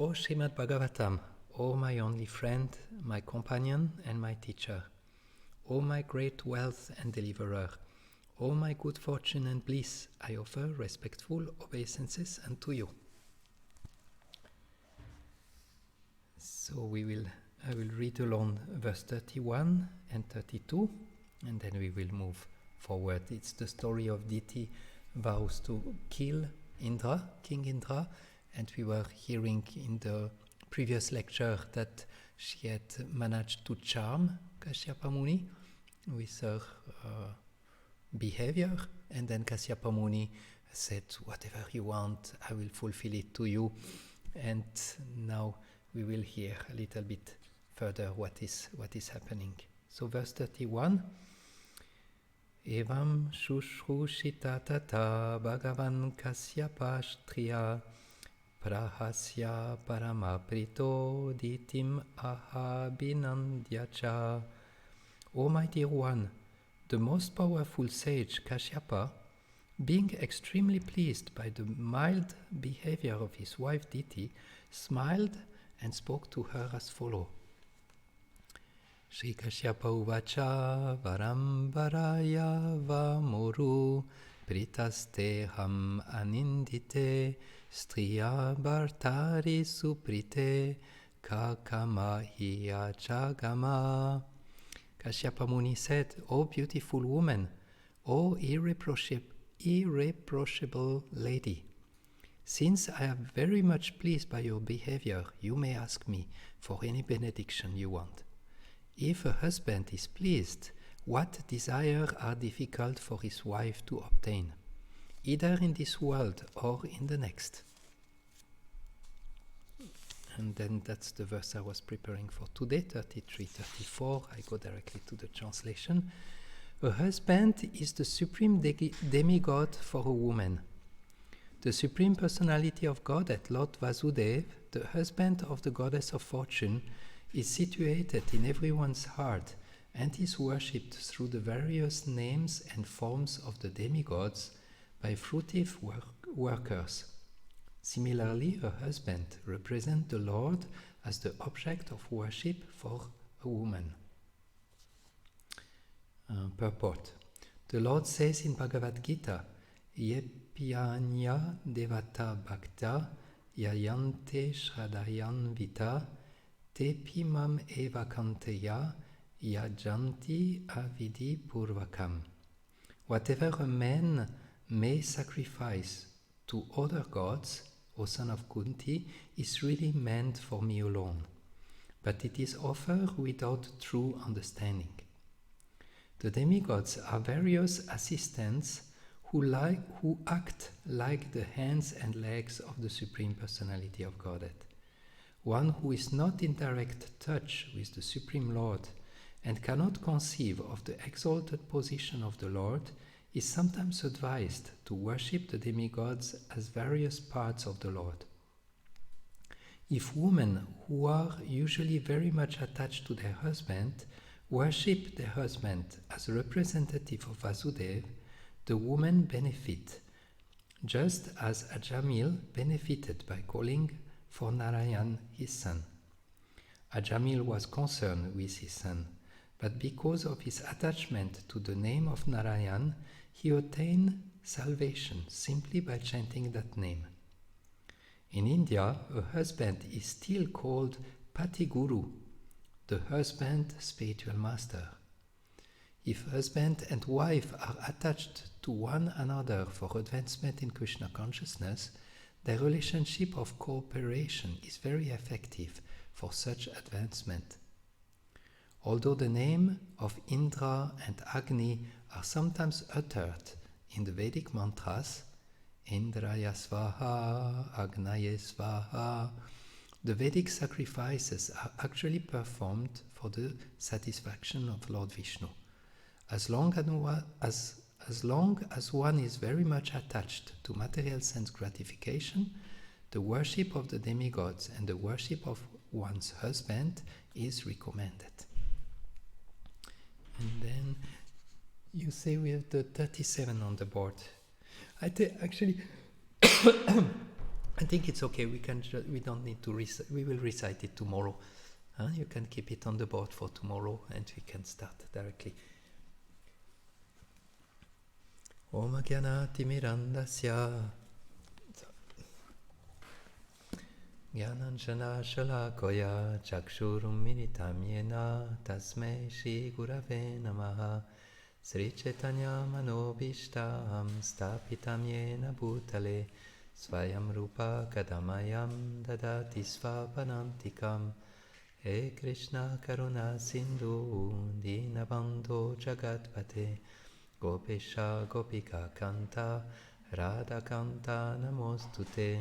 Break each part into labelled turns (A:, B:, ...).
A: O Srimad Bhagavatam, O my only friend, my companion and my teacher, O my great wealth and deliverer, O my good fortune and bliss, I offer respectful obeisances unto you. So I will read along verse 31 and 32, and then we will move forward. It's the story of Diti vows to kill Indra, King Indra, and we were hearing in the previous lecture that she had managed to charm Kashyapa Muni with her behavior, and then Kashyapa Muni said, whatever you want, I will fulfill it to you. And now we will hear a little bit further what is happening. So verse 31, Evam shushrushita tata bhagavan Kasyapa shtriya prahasya paramaprito ditim ahabinandyacha. O my dear one, the most powerful sage Kashyapa, being extremely pleased by the mild behavior of his wife Diti, smiled and spoke to her as follows. Shri Kashyapa uvacha varam varaya vamoru pritaste ham anindite striya bhartari suprite kakama hiya chagama. Kashyapa Muni said, O beautiful woman, O irreproachable lady, since I am very much pleased by your behavior, you may ask me for any benediction you want. If a husband is pleased, what desires are difficult for his wife to obtain, either in this world or in the next? And then that's the verse I was preparing for today, 33, 34. I go directly to the translation. A husband is the supreme demigod for a woman. The Supreme Personality of God at Lord Vasudeva, the husband of the Goddess of Fortune, is situated in everyone's heart and is worshipped through the various names and forms of the demigods by fruitive workers. Similarly, a husband represents the Lord as the object of worship for a woman. Purport. The Lord says in Bhagavad Gita, Yepyanya devata bhakta yayante shradayan vita tepimam eva kanteya yajanti avidi purvakam. Whatever a man may sacrifice to other gods, O son of Kunti, is really meant for me alone, but it is offered without true understanding. The demigods are various assistants who act like the hands and legs of the Supreme Personality of Godhead. One who is not in direct touch with the Supreme Lord and cannot conceive of the exalted position of the Lord is sometimes advised to worship the demigods as various parts of the Lord. If women who are usually very much attached to their husband worship their husband as a representative of Vasudeva, the woman benefit, just as Ajamil benefited by calling for Narayan his son. Ajamil was concerned with his son, but because of his attachment to the name of Narayan, he attained salvation simply by chanting that name. In India, a husband is still called Pati Guru, the husband spiritual master. If husband and wife are attached to one another for advancement in Krishna consciousness, their relationship of cooperation is very effective for such advancement. Although the name of Indra and Agni are sometimes uttered in the Vedic mantras, Indraya Svaha, Agnaye Svaha, the Vedic sacrifices are actually performed for the satisfaction of Lord Vishnu. As long as one is very much attached to material sense gratification, the worship of the demigods and the worship of one's husband is recommended. And then you say we have the 37 on the board. Actually, I think it's okay. We don't need to recite. We will recite it tomorrow. You can keep it on the board for tomorrow, and we can start directly. Om Gyanati Mirandasya Gyananjana Shalakoya Chakshurum Minitam Yena Tasmei Shri Gurave Namaha Sri Chaitanya Manobishtam Stapitam Yena Bhutale Svayam Rupa Kadamayam Dadati Svapanantikam He Krishna Karuna Sindhu Dinabandho Jagatpate Gopesha Gopika Kanta Radha Kanta Namostute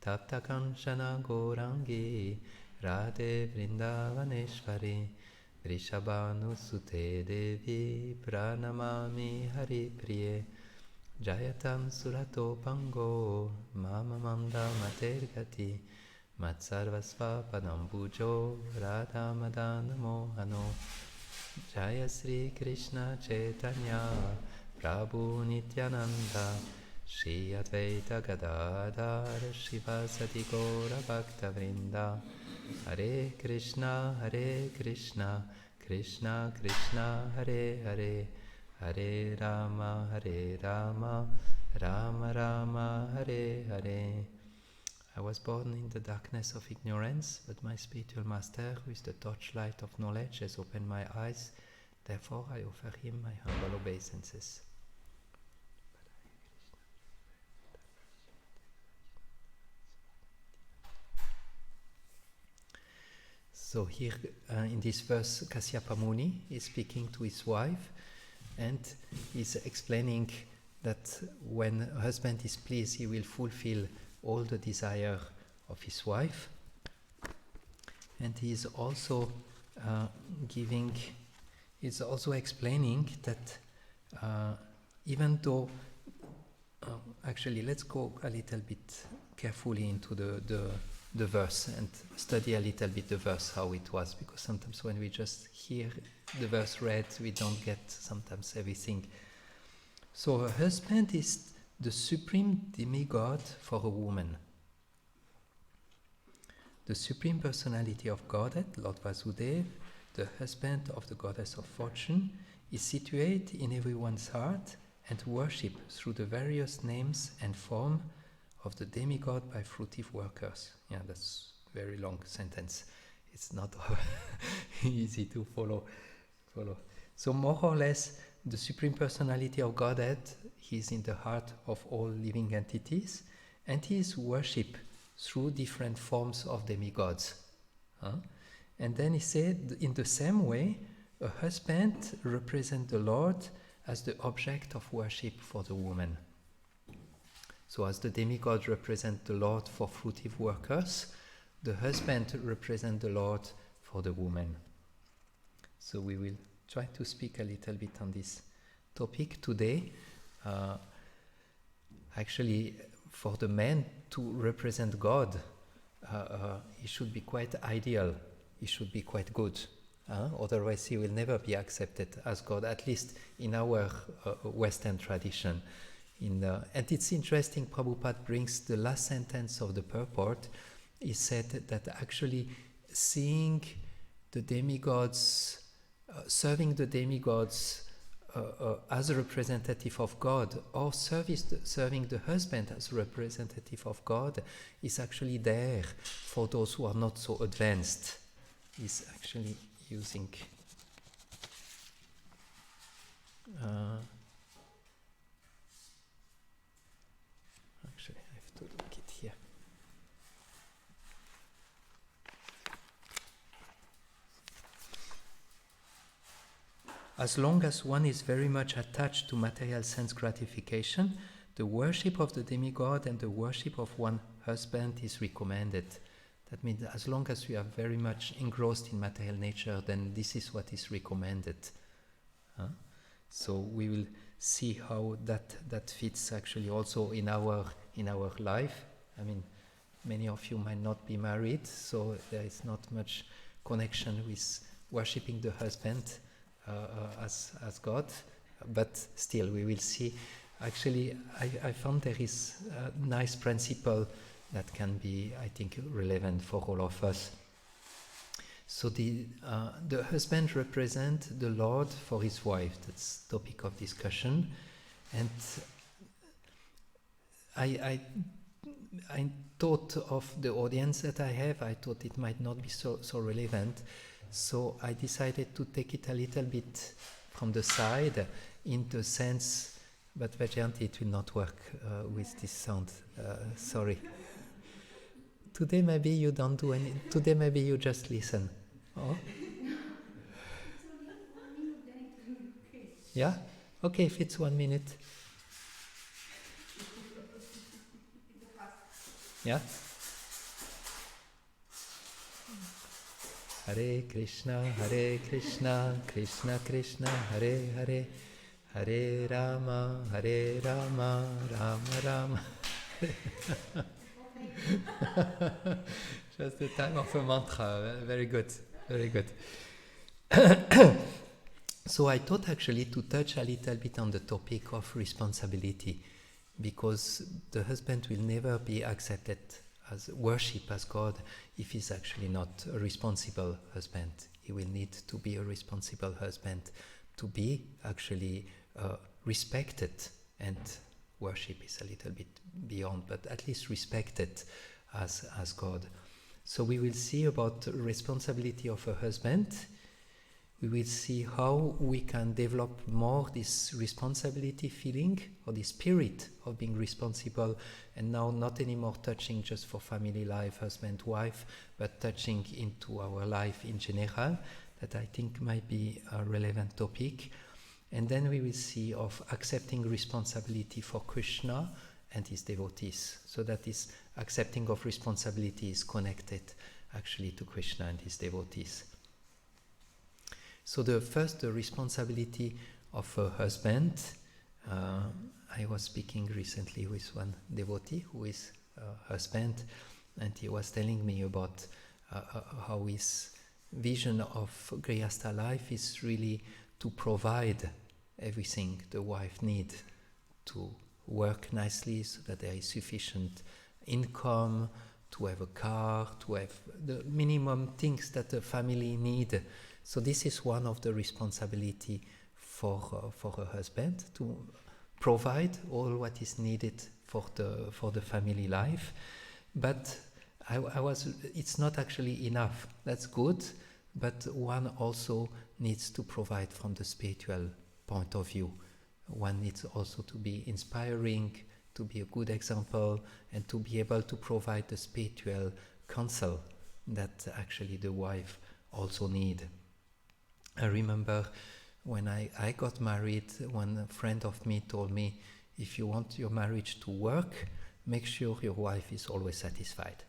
A: Tapta Kanchana Gorangi Radhe Vrindavaneshvari Vrishabhanusute Devi Pranamami Hari Priye Jayatam Surato Pango Mama Manda Matergati Matsarvasva Padambujo Radha Madana Mohano Jaya Sri Krishna Chaitanya Prabhu Nityananda Shri Advaita Gadadhar Shivasati Gaura Bhakta Vrinda Hare Krishna Krishna Krishna Hare Hare Hare Rama Rama Rama Hare Hare. I was born in the darkness of ignorance, but my spiritual master, who is the torchlight of knowledge, has opened my eyes. Therefore, I offer him my humble obeisances. So here in this verse, Kasyapa Muni is speaking to his wife, and he's explaining that when a husband is pleased, he will fulfill all the desire of his wife. And he is also explaining that even though actually let's go a little bit carefully into the verse and study a little bit the verse, how it was, because sometimes when we just hear the verse read, we don't get sometimes everything. So a husband is the supreme demigod for a woman. The supreme personality of Godhead, Lord Vasudeva, the husband of the goddess of fortune, is situated in everyone's heart and worshipped through the various names and form of the demigod by fruitive workers. Yeah, that's a very long sentence. It's not easy to follow. So more or less, the Supreme Personality of Godhead, he is in the heart of all living entities, and he is worshipped through different forms of demigods. And then he said, in the same way, a husband represents the Lord as the object of worship for the woman. So as the demigod represents the Lord for fruitive workers, the husband represents the Lord for the woman. So we will try to speak a little bit on this topic today. Actually, for the man to represent God, he should be quite ideal. He should be quite good. Otherwise, he will never be accepted as God, at least in our Western tradition. And it's interesting, Prabhupada brings the last sentence of the purport. He said that actually seeing the demigods, serving the demigods as a representative of God, or serving the husband as a representative of God, is actually there for those who are not so advanced. He's actually using actually I have to look it here. As long as one is very much attached to material sense gratification, the worship of the demigod and the worship of one husband is recommended. That means as long as we are very much engrossed in material nature, then this is what is recommended. So we will see how that fits actually also in our life. I mean, many of you might not be married, so there is not much connection with worshipping the husband as God, but still we will see. Actually, I found there is a nice principle that can be, I think, relevant for all of us. So the husband represents the Lord for his wife. That's the topic of discussion. And I thought of the audience that I have. I thought it might not be so relevant. So I decided to take it a little bit from the side, in the sense, but Vajanti, it will not work with this sound. Sorry. Today maybe you don't do any. Today maybe you just listen. Oh? Yeah? Okay, if it's 1 minute. Yeah? Hare Krishna, Krishna Krishna, Hare Hare, Hare Rama, Rama Rama. Just the time of a mantra. Very good, very good. So I thought actually to touch a little bit on the topic of responsibility, because the husband will never be accepted as worship as God if he's actually not a responsible husband. He will need to be a responsible husband to be actually respected, and worship is a little bit beyond, but at least respected as God. So we will see about the responsibility of a husband. We will see how we can develop more this responsibility feeling, or the spirit of being responsible, and now not anymore touching just for family life, husband, wife, but touching into our life in general. That I think might be a relevant topic. And then we will see of accepting responsibility for Krishna and his devotees. So that is accepting of responsibility is connected actually to Krishna and his devotees. So the responsibility of a husband. I was speaking recently with one devotee who is a husband, and he was telling me about how his vision of Grihastha life is really to provide everything the wife needs to work nicely, so that there is sufficient income, to have a car, to have the minimum things that the family need. So this is one of the responsibility for a husband, to provide all what is needed for the family life. But it's not actually enough. That's good, but one also needs to provide from the spiritual point of view. One needs also to be inspiring, to be a good example, and to be able to provide the spiritual counsel that actually the wife also need. I remember when I got married, one friend of me told me, if you want your marriage to work, make sure your wife is always satisfied.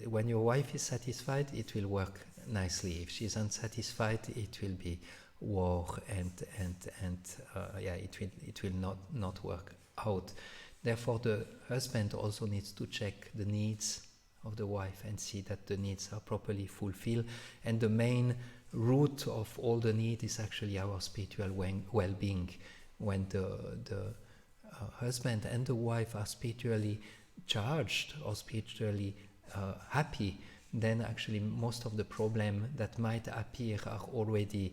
A: When your wife is satisfied, it will work nicely. If she's unsatisfied, it will be war, and it will not work out. Therefore, the husband also needs to check the needs of the wife and see that the needs are properly fulfilled. And the main root of all the need is actually our spiritual well-being. When the husband and the wife are spiritually charged or spiritually happy, then actually most of the problem that might appear are already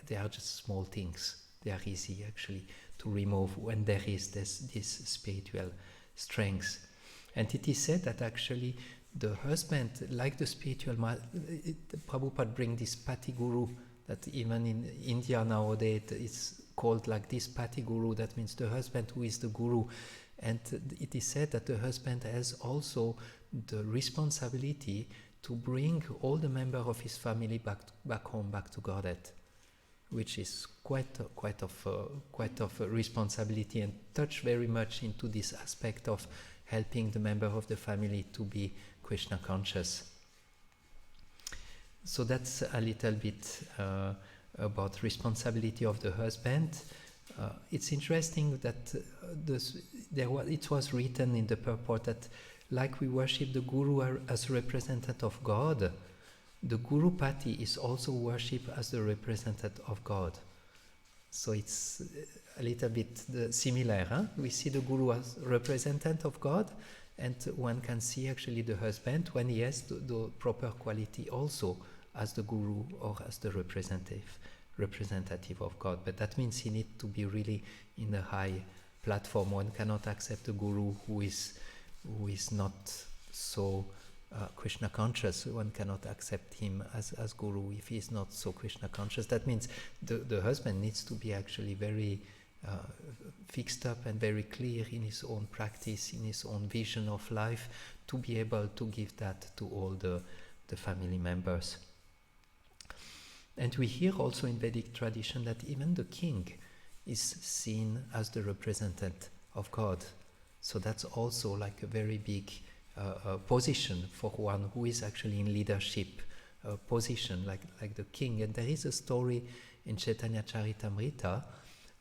A: they are just small things. They are easy actually to remove when there is this spiritual strength. And it is said that actually the husband, like the spiritual Prabhupada bring this Pati Guru, that even in India nowadays it's called like this Pati Guru. That means the husband who is the guru. And it is said that the husband has also the responsibility to bring all the members of his family back home, back to Godhead, which is quite of a responsibility, and touch very much into this aspect of helping the member of the family to be Krishna conscious. So that's a little bit about responsibility of the husband. It's interesting that it was written in the purport that, like we worship the Guru as a representative of God, the Guru Pati is also worshipped as the representative of God. So it's a little bit similar. Huh? We see the guru as representative of God, and one can see actually the husband when he has the proper quality also as the guru or as the representative of God. But that means he needs to be really in a high platform. One cannot accept a guru who is not so Krishna conscious. One cannot accept him as guru if he is not so Krishna conscious. That means the husband needs to be actually very fixed up and very clear in his own practice, in his own vision of life, to be able to give that to all the family members. And we hear also in Vedic tradition that even the king is seen as the representative of God. So that's also like a very big position for one who is actually in leadership position, like the king. And there is a story in Chaitanya Charitamrita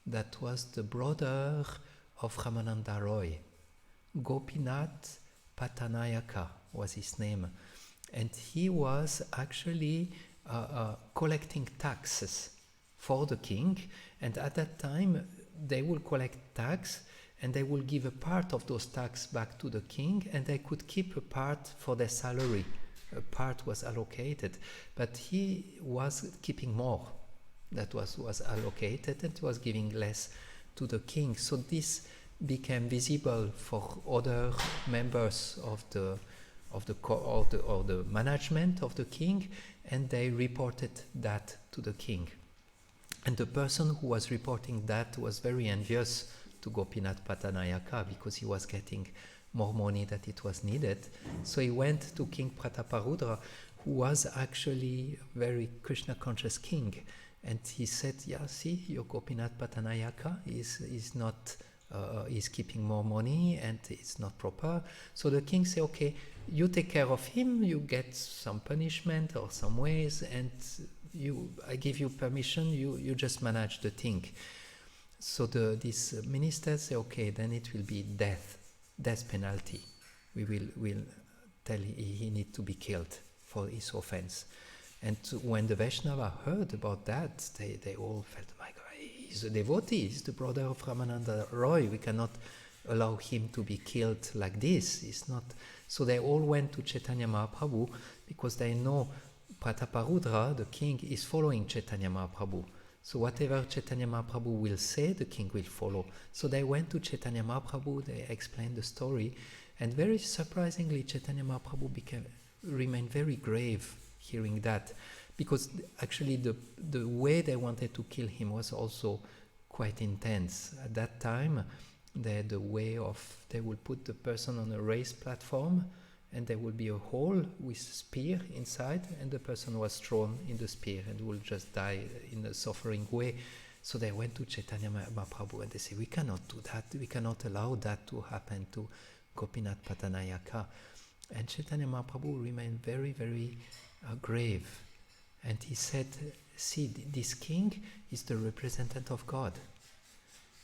A: that was the brother of Ramananda Roy. Gopinath Patanayaka was his name. And he was actually collecting taxes for the king. And at that time, they will collect tax and they will give a part of those tax back to the king, and they could keep a part for their salary. A part was allocated, but he was keeping more that was allocated and was giving less to the king. So this became visible for other members of the management of the king, and they reported that to the king. And the person who was reporting that was very envious to Gopinath Patanayaka because he was getting more money than it was needed. So he went to King Prataparudra, who was actually a very Krishna conscious king, and he said, yeah, see, your Gopinath Patanayaka is not is keeping more money and it's not proper. So the king said, okay, you take care of him, you get some punishment or some ways, and I give you permission, you just manage the thing. So this minister say, okay, then it will be death penalty. We will tell he need to be killed for his offense. And when the Vaishnava heard about that, they all felt, my God, he's a devotee, he's the brother of Ramananda Roy. We cannot allow him to be killed like this. It's not. So they all went to Chaitanya Mahaprabhu because they know Prataparudra, the king, is following Chaitanya Mahaprabhu. So whatever Chaitanya Mahaprabhu will say, the king will follow. So they went to Chaitanya Mahaprabhu, they explained the story, and very surprisingly, Chaitanya Mahaprabhu remained very grave hearing that, because actually the way they wanted to kill him was also quite intense. At that time, they had a way of, they would put the person on a raised platform, and there would be a hole with a spear inside, and the person was thrown in the spear and would just die in a suffering way. So they went to Chaitanya Mahaprabhu and they said, we cannot do that, we cannot allow that to happen to Gopinath Patanayaka. And Chaitanya Mahaprabhu remained very, very grave. And he said, see, this king is the representative of God.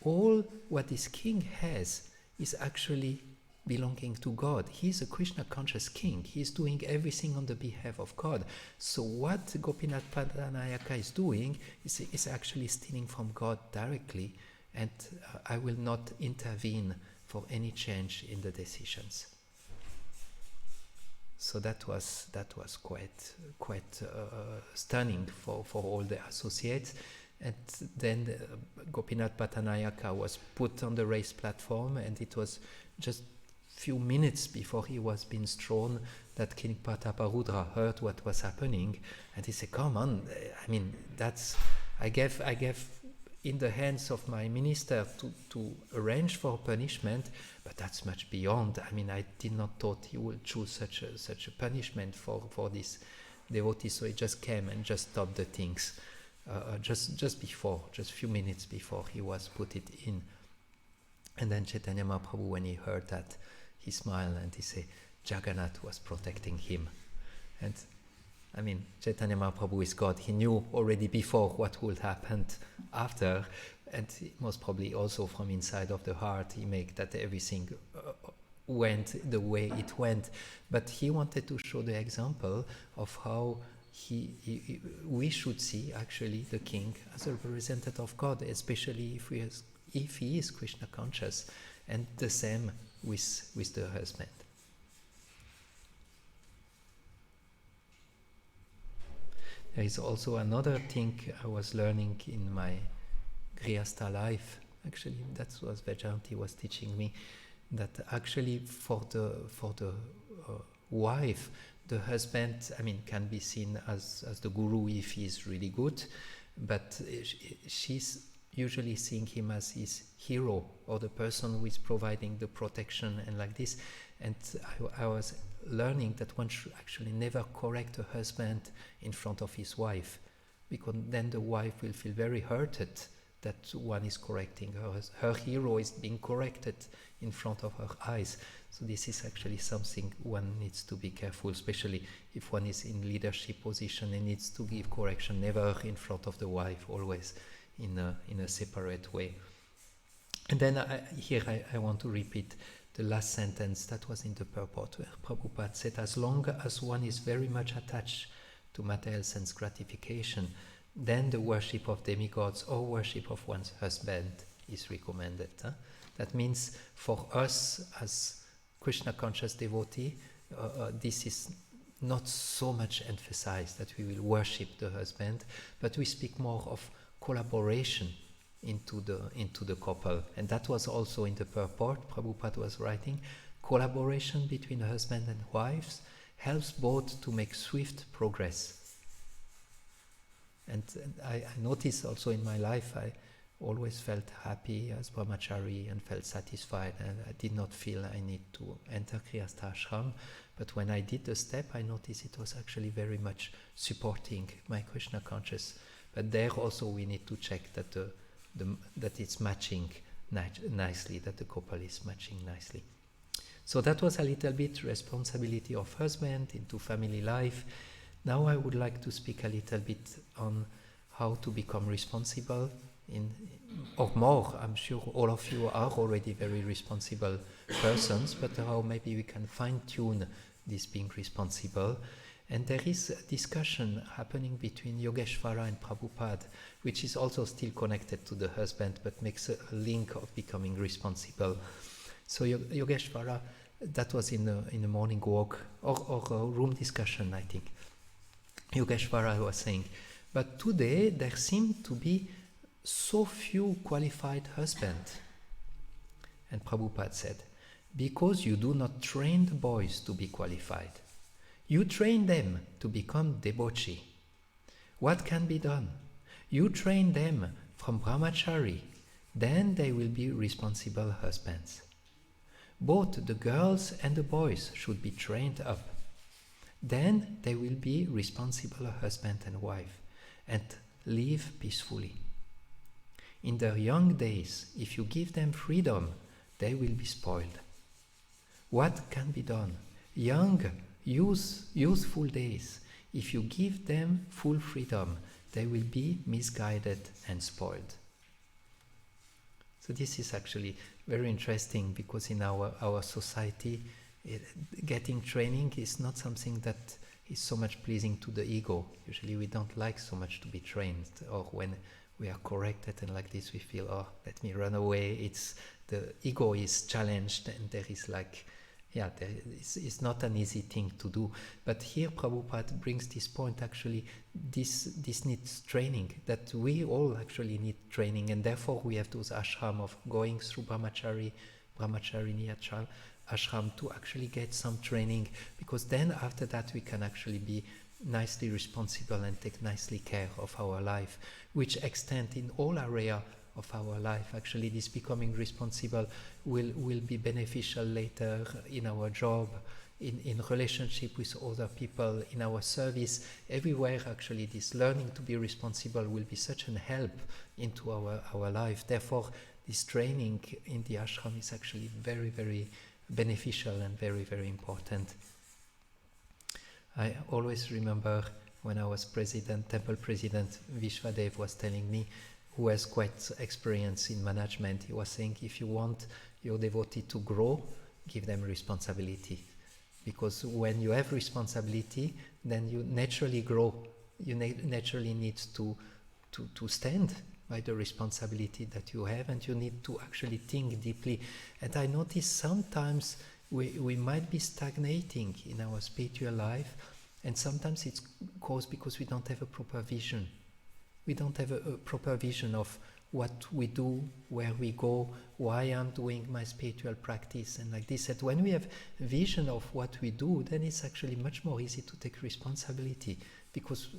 A: All what this king has is actually belonging to God. He is a Krishna conscious king. He is doing everything on the behalf of God. So what Gopinath Patanayaka is doing is actually stealing from God directly, and I will not intervene for any change in the decisions. So that was quite stunning for all the associates. And then Gopinath Patanayaka was put on the raised platform, and it was just few minutes before he was being thrown that King Prataparudra heard what was happening, and he said, come on, I mean, I gave in the hands of my minister to arrange for punishment, but that's much beyond. I mean, I did not thought he would choose such a punishment for this devotee, so he just came and just stopped the things just few minutes before he was put it in. And then Chaitanya Mahaprabhu, when he heard that, he smiled and he said, Jagannath was protecting him. And I mean, Chaitanya Mahaprabhu is God. He knew already before what would happen after, and most probably also from inside of the heart, he made that everything went the way it went. But he wanted to show the example of how we should see actually the king as a representative of God, especially if he is Krishna conscious, and the same with the husband. There is also another thing I was learning in my Grihastha life. Actually, that was Vajanti was teaching me, that actually for the wife, the husband, can be seen as the guru if he is really good, but she's usually seeing him as his hero, or the person who is providing the protection and like this. And I was learning that one should actually never correct a husband in front of his wife, because then the wife will feel very hurted that one is correcting her. Her hero is being corrected in front of her eyes. So this is actually something one needs to be careful, especially if one is in leadership position and needs to give correction, never in front of the wife, always in a separate way. And then I want to repeat the last sentence that was in the purport, where Prabhupada said, as long as one is very much attached to material sense gratification, then the worship of demigods or worship of one's husband is recommended. That means for us as Krishna conscious devotee, this is not so much emphasized that we will worship the husband, but we speak more of collaboration into the couple. And that was also in the purport Prabhupada was writing. Collaboration between husband and wives helps both to make swift progress. And I noticed also in my life, I always felt happy as brahmachari and felt satisfied, and I did not feel I need to enter Grihastha ashram. But when I did the step, I noticed it was actually very much supporting my Krishna conscious. But there also we need to check that that it's matching nicely, that the couple is matching nicely. So that was a little bit responsibility of husband into family life. Now I would like to speak a little bit on how to become responsible or more. I'm sure all of you are already very responsible persons, but how maybe we can fine-tune this being responsible. And there is a discussion happening between Yogeshvara and Prabhupada, which is also still connected to the husband, but makes a link of becoming responsible. So Yogeshvara, that was in a morning walk or a room discussion, I think. Yogeshvara was saying, but today there seem to be so few qualified husbands. And Prabhupada said, because you do not train the boys to be qualified. You train them to become debauchee. What can be done? You train them from brahmachari, then they will be responsible husbands. Both the girls and the boys should be trained up. Then they will be responsible husband and wife and live peacefully. In their young days, if you give them freedom, they will be spoiled. What can be done? Young, youthful days, if you give them full freedom, they will be misguided and spoiled. So this is actually very interesting, because in our society, getting training is not something that is so much pleasing to the ego. Usually we don't like so much to be trained, or when we are corrected and like this we feel, oh, let me run away. It's the ego is challenged, and there is like, it's not an easy thing to do. But here Prabhupada brings this point, actually this needs training, that we all actually need training, and therefore we have those ashram of going through brahmacharini ashram to actually get some training, because then after that we can actually be nicely responsible and take nicely care of our life, which extend in all area of our life. Actually this becoming responsible will be beneficial later in our job, in relationship with other people, in our service, everywhere. Actually this learning to be responsible will be such an help into our life. Therefore this training in the ashram is actually very, very beneficial and very, very important. I always remember when I was temple president, Vishwadev was telling me, who has quite experience in management, he was saying, if you want your devotee to grow, give them responsibility. Because when you have responsibility, then you naturally grow. You naturally need to stand by the responsibility that you have, and you need to actually think deeply. And I notice sometimes we might be stagnating in our spiritual life, and sometimes it's caused because we don't have a proper vision. We don't have a proper vision of what we do, where we go, why I'm doing my spiritual practice, and like this. And when we have vision of what we do, then it's actually much more easy to take responsibility, because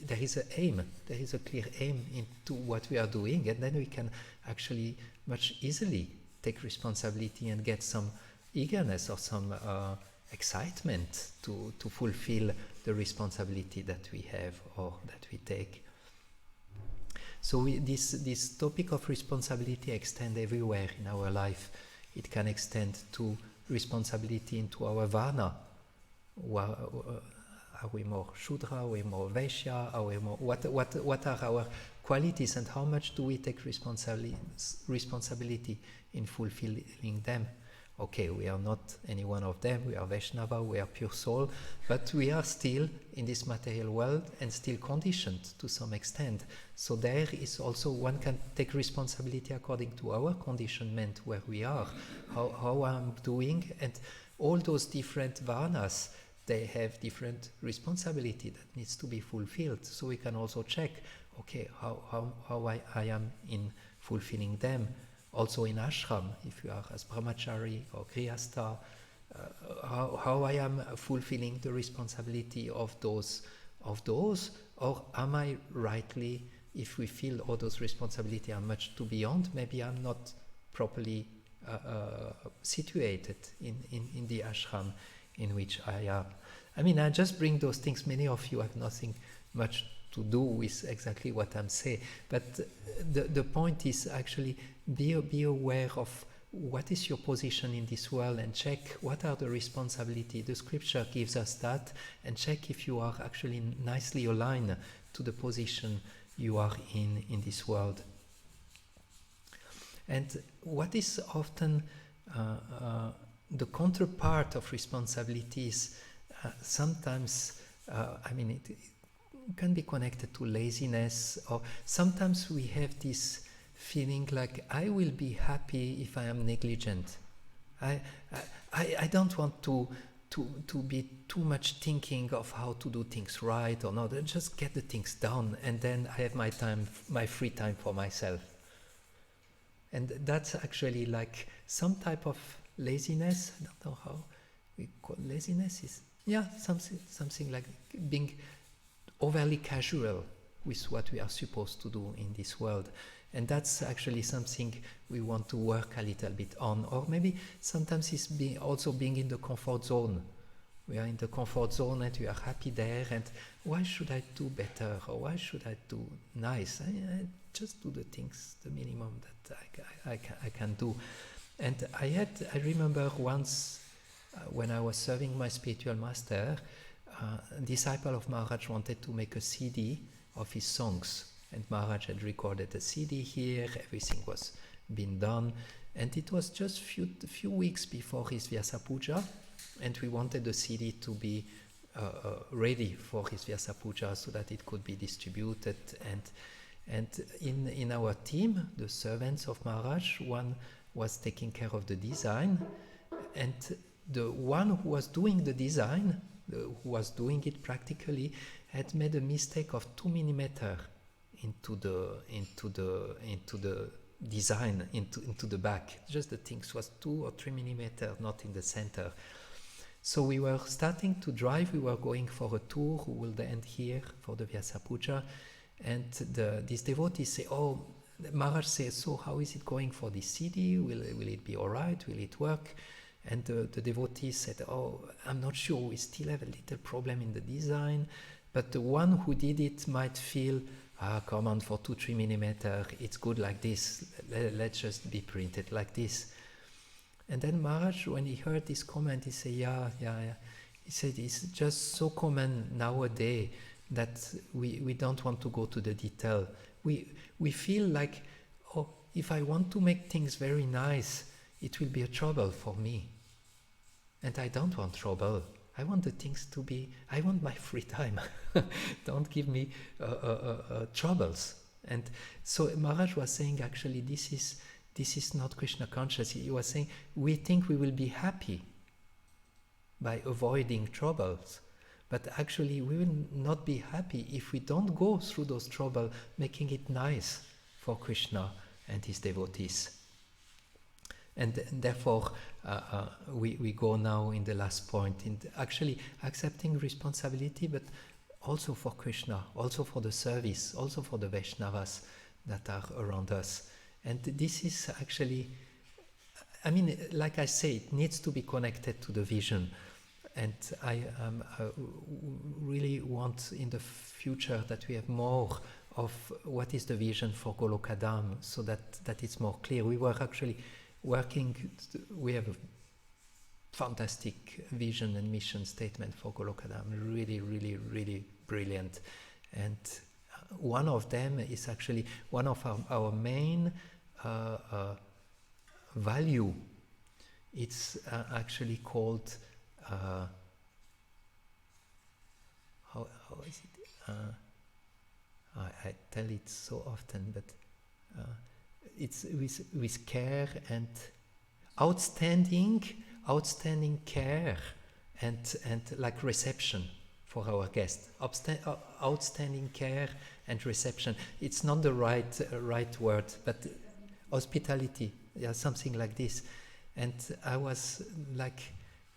A: there is an aim, there is a clear aim into what we are doing, and then we can actually much easily take responsibility and get some eagerness or some excitement to fulfill the responsibility that we have or that we take. So this topic of responsibility extends everywhere in our life. It can extend to responsibility into our varna. Are we more Shudra? Are we more Vaishya? Are we more, what are our qualities, and how much do we take responsibility in fulfilling them? Okay, we are not any one of them, we are Vaishnava, we are pure soul, but we are still in this material world and still conditioned to some extent. So there is also, one can take responsibility according to our conditionment, where we are, how I'm doing, and all those different varnas, they have different responsibility that needs to be fulfilled. So we can also check, okay, how I am in fulfilling them. Also in ashram, if you are as brahmachari or grihastha, how I am fulfilling the responsibility of those, or am I rightly, if we feel all those responsibilities are much too beyond, maybe I'm not properly situated in the ashram in which I am. I mean, I just bring those things. Many of you have nothing much to do with exactly what I'm saying, but the point is actually be aware of what is your position in this world, and check what are the responsibility. The scripture gives us that, and check if you are actually nicely aligned to the position you are in this world. And what is often the counterpart of responsibilities, sometimes, it can be connected to laziness, or sometimes we have this feeling like, I will be happy if I am negligent. I don't want to be too much thinking of how to do things right or not. Just get the things done, and then I have my free time for myself. And that's actually like some type of laziness. I don't know how we call laziness. Is something like being overly casual with what we are supposed to do in this world. And that's actually something we want to work a little bit on. Or maybe sometimes it's also being in the comfort zone. We are in the comfort zone and we are happy there, and why should I do better, or why should I do nice? I just do the things, the minimum that I can do. And I remember once when I was serving my spiritual master, a disciple of Maharaj wanted to make a CD of his songs, and Maharaj had recorded a CD here, everything was been done, and it was just few weeks before his Vyasa Puja, and we wanted the CD to be ready for his Vyasa Puja so that it could be distributed. And in our team, the servants of Maharaj, one was taking care of the design, and the one who was doing the design, who was doing it practically, had made a mistake of 2 millimeters into the design, into the back. Just the things was 2 or 3 millimeters, not in the center. So we were starting to drive. We were going for a tour who will end here for the Vyasa Puja, and these devotees say, "Oh," Maharaj says, "So how is it going for this CD? Will it be all right? Will it work?" And the devotees said, "Oh, I'm not sure. We still have a little problem in the design, but the one who did it might feel, come on, for 2-3 millimeters, it's good like this. Let's just be printed like this." And then Maharaj, when he heard this comment, he said, yeah. He said, it's just so common nowadays that we don't want to go to the detail. We feel like, oh, if I want to make things very nice, it will be a trouble for me. And I don't want trouble. I want the things I want my free time. Don't give me troubles. And so Maharaj was saying, actually, this is not Krishna conscious. He was saying, we think we will be happy by avoiding troubles, but actually we will not be happy if we don't go through those troubles, making it nice for Krishna and his devotees. And therefore, we go now in the last point, in actually accepting responsibility, but also for Krishna, also for the service, also for the Vaishnavas that are around us. And this is actually, I mean, like I say, it needs to be connected to the vision. And I really want in the future that we have more of what is the vision for Golokadam, so that it's more clear. We were actually working, we have a fantastic vision and mission statement for Golokadam, really, really, really brilliant. And one of them is actually one of our main value. It's actually called, how is it? I tell it so often, but it's with care and outstanding care and like reception for our guests. Outstanding care and reception. It's not the right word, but hospitality, yeah, something like this. And I was like,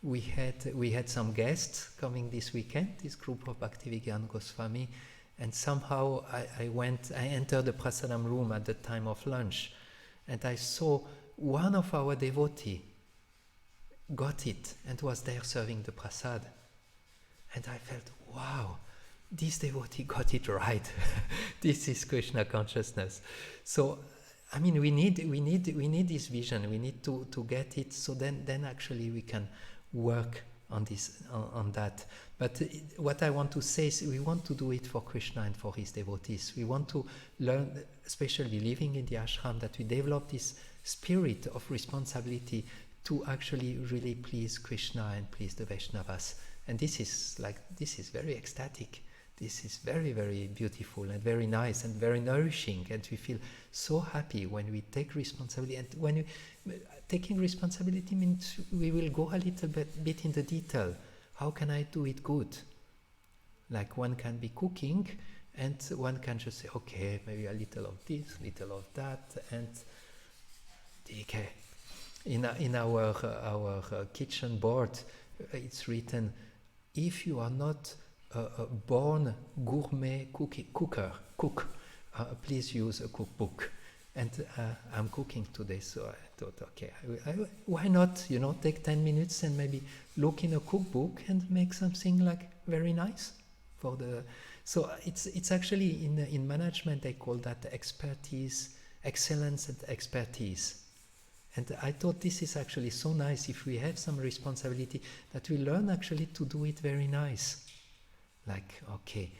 A: we had some guests coming this weekend, this group of Bhaktivedanta Goswami, and somehow I entered the prasadam room at the time of lunch, and I saw one of our devotee got it and was there serving the prasad. And I felt, wow, this devotee got it right. This is Krishna consciousness. So, I mean, we need this vision. We need to get it. So then actually we can work on this, on that. But what I want to say is, we want to do it for Krishna and for his devotees. We want to learn, especially living in the ashram, that we develop this spirit of responsibility to actually really please Krishna and please the Vaishnavas. And this is very ecstatic. This is very, very beautiful and very nice and very nourishing. And we feel so happy when we take responsibility. And when taking responsibility means we will go a little bit in the detail. How can I do it good? Like one can be cooking and one can just say, okay, maybe a little of this, little of that, and okay. In our kitchen board, it's written, if you are not a born gourmet cook, please use a cookbook. And I'm cooking today, so I thought, okay, why not, take 10 minutes and maybe look in a cookbook and make something like very nice for the. So it's actually in management they call that expertise, excellence and expertise. And I thought this is actually so nice if we have some responsibility that we learn actually to do it very nice. Like, okay,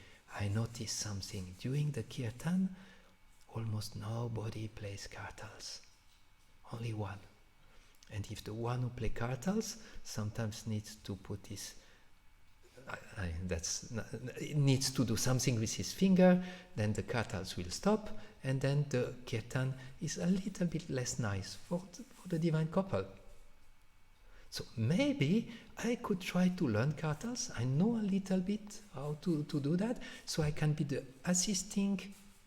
A: I noticed something during the kirtan. Almost nobody plays kartals, only one. And if the one who plays kartals sometimes needs to put his, needs to do something with his finger, then the kartals will stop, and then the kirtan is a little bit less nice for the divine couple. So maybe I could try to learn kartals. I know a little bit how to do that, so I can be the assisting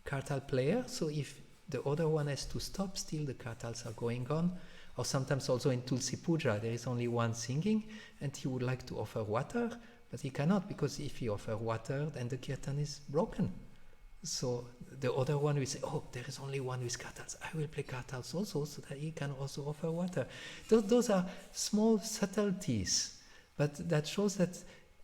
A: kartal player, so if the other one has to stop, still the kartals are going on. Or sometimes also in Tulsi Puja, there is only one singing, and he would like to offer water, but he cannot, because if he offers water, then the kirtan is broken. So the other one will say, oh, there is only one with kartals, I will play kartals also, so that he can also offer water. Those are small subtleties, but that shows that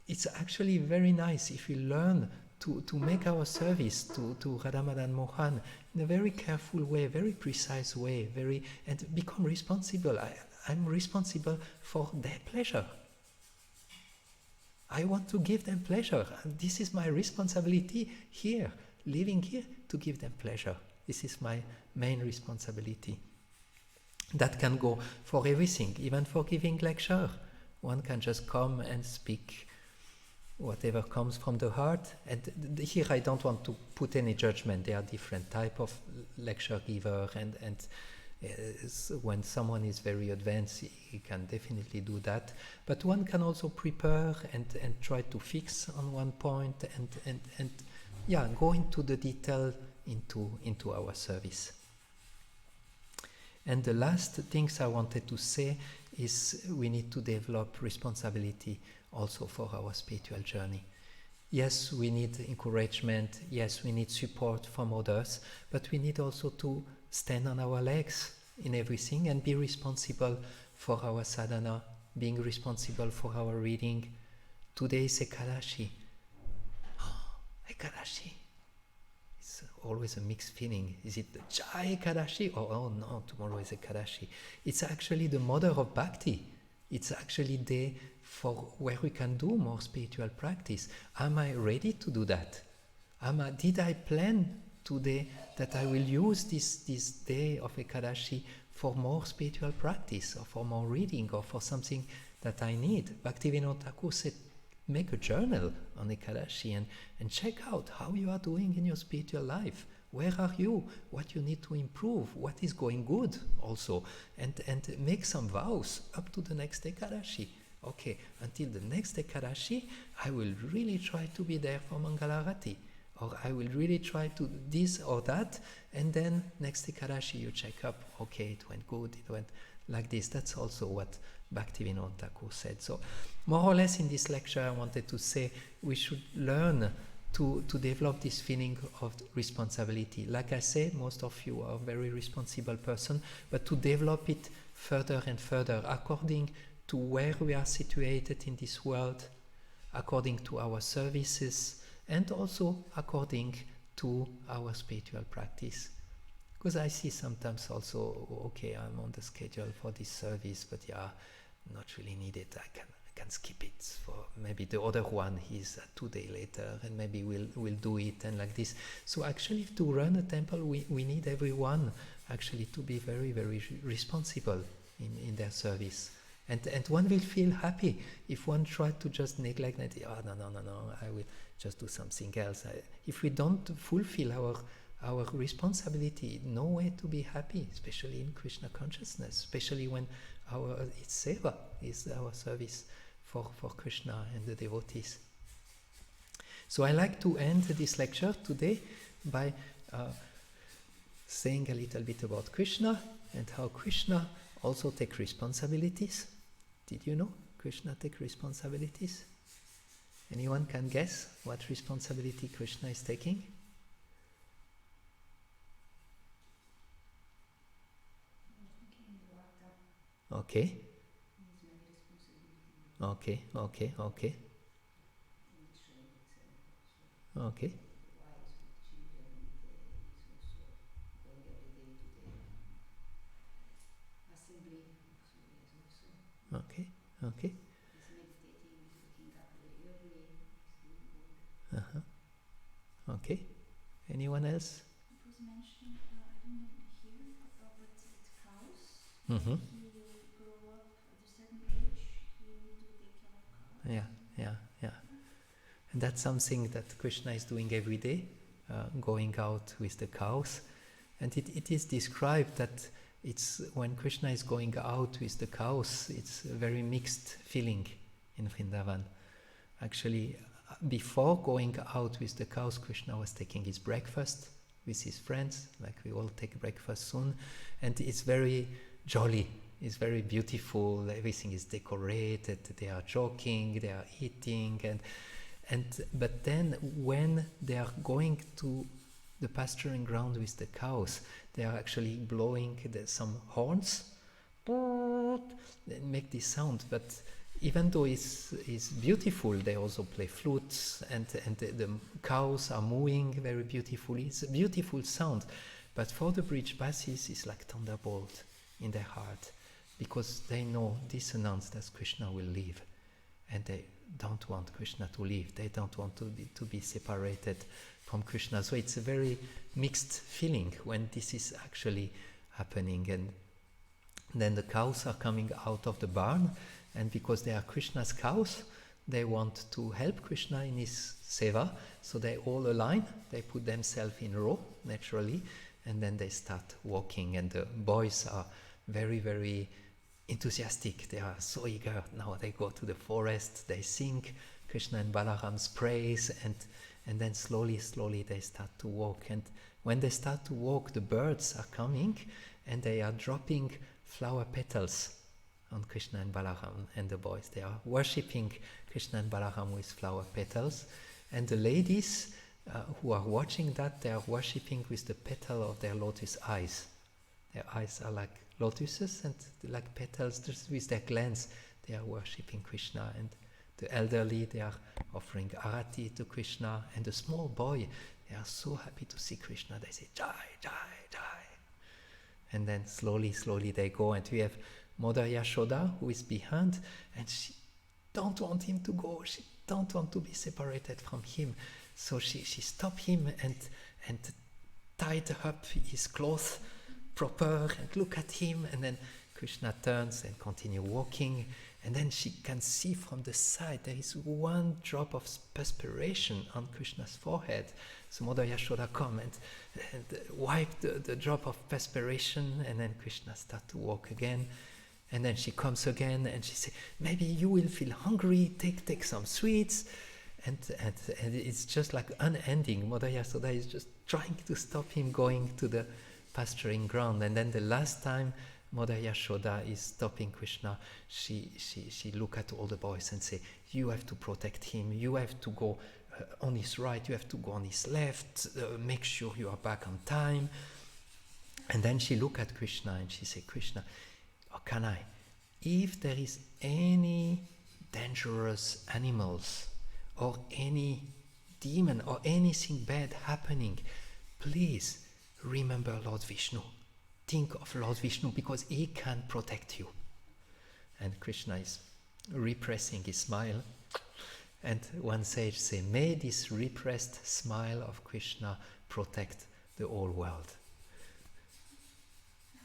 A: it's actually very nice if we learn to make our service to Radha Madan Mohan in a very careful way, very precise way, and become responsible. I'm responsible for their pleasure. I want to give them pleasure. And this is my responsibility here, living here, to give them pleasure. This is my main responsibility. That can go for everything, even for giving lecture. One can just come and speak whatever comes from the heart. And here I don't want to put any judgment. There are different type of lecture giver, and when someone is very advanced, he can definitely do that. But one can also prepare and try to fix on one point and go into the detail into our service. And the last things I wanted to say is we need to develop responsibility also for our spiritual journey. Yes, we need encouragement. Yes, we need support from others, but we need also to stand on our legs in everything and be responsible for our sadhana, being responsible for our reading. Today is Ekadashi. Ekadashi. It's always a mixed feeling. Is it the Jai Ekadashi? Or, oh no, tomorrow is Ekadashi. It's actually the mother of bhakti. It's actually day for where we can do more spiritual practice. Am I ready to do that? Did I plan today that I will use this day of Ekadashi for more spiritual practice, or for more reading, or for something that I need? Bhaktivinoda Thakur said, make a journal on Ekadashi and check out how you are doing in your spiritual life. Where are you? What you need to improve? What is going good also? And make some vows up to the next Ekadashi. Okay, until the next Ekadashi, I will really try to be there for Mangalarati. Or I will really try to this or that, and then next Ekadashi you check up, okay, it went good, it went like this. That's also what Bhaktivinoda Thakur said. So more or less in this lecture I wanted to say we should learn to develop this feeling of responsibility. Like I say, most of you are a very responsible person, but to develop it further and further according to where we are situated in this world, according to our services, and also according to our spiritual practice. Because I see sometimes also, okay, I'm on the schedule for this service, but not really needed. I can skip it. For maybe the other one is 2 days later, and maybe we'll do it, and like this. So actually, to run a temple, we need everyone actually to be very, very responsible in their service. And one will feel happy if one tries to just neglect that. Oh, no, I will just do something else. If we don't fulfill our responsibility, no way to be happy, especially in Krishna consciousness, especially when it's seva, is our service for Krishna and the devotees. So I like to end this lecture today by saying a little bit about Krishna and how Krishna also takes responsibilities. Did you know Krishna takes responsibilities? Anyone can guess what responsibility Krishna is taking? Okay. Okay. Okay. Okay. Anyone else?
B: It was mentioned, I don't know here, but with cows.
A: Mm-hmm.
B: He grow up at a certain age, he need to take care of cows.
A: Yeah. And that's something that Krishna is doing every day, going out with the cows. And it is described that it's when Krishna is going out with the cows, it's a very mixed feeling in Vrindavan. Actually, before going out with the cows, Krishna was taking his breakfast with his friends, like we all take breakfast soon, and it's very jolly, it's very beautiful, everything is decorated, they are joking, they are eating, but then when they are going to the pasturing ground with the cows, they are actually blowing some horns, they make this sound, but even though it's beautiful, they also play flutes, and the cows are mooing very beautifully. It's a beautiful sound, but for the bridge passes, it's like thunderbolt in their heart, because they know this announced that Krishna will leave, and they don't want Krishna to leave. They don't want to be separated from Krishna. So it's a very mixed feeling when this is actually happening. And then the cows are coming out of the barn, and because they are Krishna's cows, they want to help Krishna in his seva, so they all align, they put themselves in row naturally, and then they start walking, and the boys are very, very enthusiastic. They are so eager. Now they go to the forest, they sing Krishna and Balaram's praise, and then slowly they start to walk. And when they start to walk, the birds are coming and they are dropping flower petals on Krishna and Balaram, and the boys, they are worshipping Krishna and Balaram with flower petals. And the ladies who are watching that, they are worshipping with the petal of their lotus eyes. Their eyes are like lotuses, and like petals, just with their glance, they are worshipping Krishna. And the elderly, they are offering arati to Krishna. And the small boy, they are so happy to see Krishna. They say, Jai, Jai, Jai. And then slowly they go. And we have Mother Yashoda, who is behind, and she don't want him to go. She don't want to be separated from him. So she stopped him and tied up his clothes proper and look at him. And then Krishna turns and continue walking. And then she can see from the side there is one drop of perspiration on Krishna's forehead. So Mother Yashoda come and wipe the drop of perspiration, and then Krishna start to walk again. And then she comes again and she says, maybe you will feel hungry, take some sweets. And it's just like unending. Mother Yashoda is just trying to stop him going to the pasturing ground. And then the last time Mother Yashoda is stopping Krishna, she look at all the boys and say, you have to protect him, you have to go on his right, you have to go on his left, make sure you are back on time. And then she look at Krishna and she say, Krishna, or can I, if there is any dangerous animals or any demon or anything bad happening, please remember Lord Vishnu. Think of Lord Vishnu, because he can protect you. And Krishna is repressing his smile. And one sage say, may this repressed smile of Krishna protect the whole world.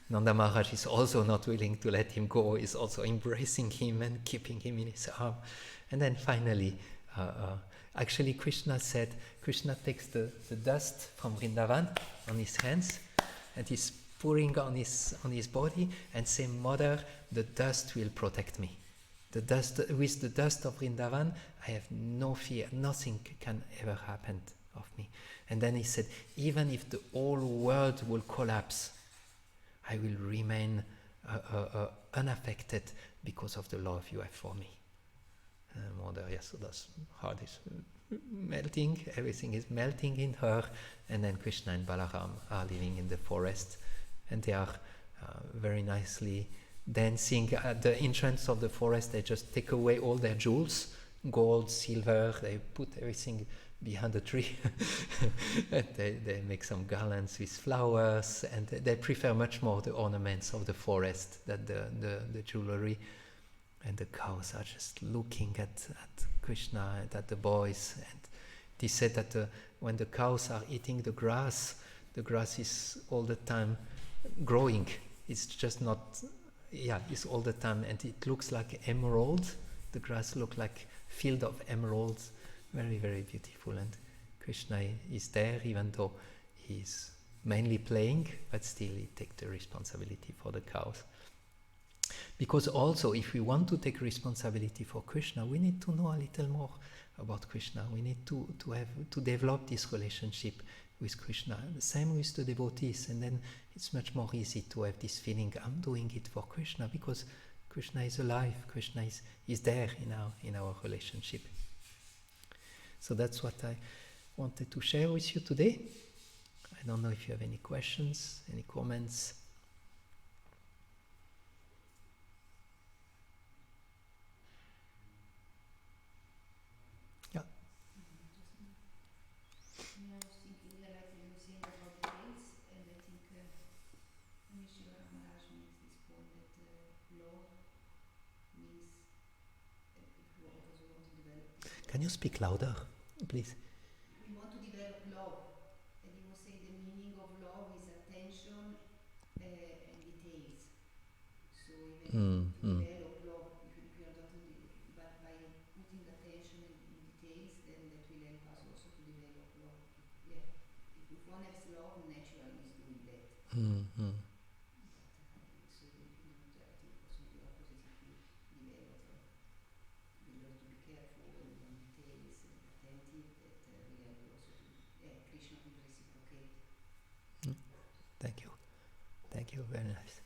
A: Nanda Maharaj is also not willing to let him go, is also embracing him and keeping him in his arm. And then finally, actually Krishna takes the dust from Vrindavan on his hands, and he's pouring on his body and say, Mother, the dust will protect me. The dust, with the dust of Vrindavan, I have no fear, nothing can ever happen of me. And then he said, even if the whole world will collapse, I will remain unaffected because of the love you have for me. Mother Yashoda's heart is melting, everything is melting in her, and then Krishna and Balaram are living in the forest, and they are very nicely dancing. At the entrance of the forest, they just take away all their jewels, gold, silver, they put everything behind the tree. And they make some garlands with flowers, and they prefer much more the ornaments of the forest than the jewelry. And the cows are just looking at Krishna and at the boys. And they said that when the cows are eating the grass is all the time growing. It's just not, it's all the time, and it looks like emerald. The grass looks like field of emeralds, very, very beautiful. And Krishna is there, even though he's mainly playing, but still he takes the responsibility for the cows. Because also, if we want to take responsibility for Krishna, we need to know a little more about Krishna. We need to develop this relationship with Krishna. The same with the devotees, and then it's much more easy to have this feeling, I'm doing it for Krishna, because Krishna is alive, Krishna is there in our relationship. So that's what I wanted to share with you today. I don't know if you have any questions, any comments. Yeah.
B: I was thinking that, like you were saying about the dates, and I think Mr. Maharaj makes this point that love means because we want to develop this.
A: Can you speak louder, please?
B: We want to develop love, and he was saying the meaning of love is attention and details. So even to develop love, if you are not but by putting attention if one has love, natural is doing that.
A: Mm-hmm.
B: So I think also the opposite, if you develop, we learn to be careful and on details and attentive, that will help also to, Krishna will reciprocate.
A: Thank you. Thank you, very nice.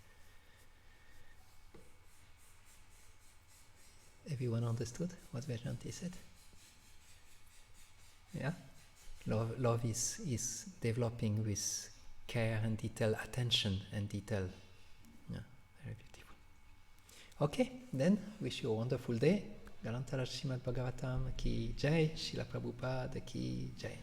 A: Everyone understood what Vajanti said? Yeah? Love is developing with care and detail, attention and detail. Yeah, very beautiful. Okay, then wish you a wonderful day. Garantara Srimad Bhagavatam ki jai, Srila Prabhupada ki jai.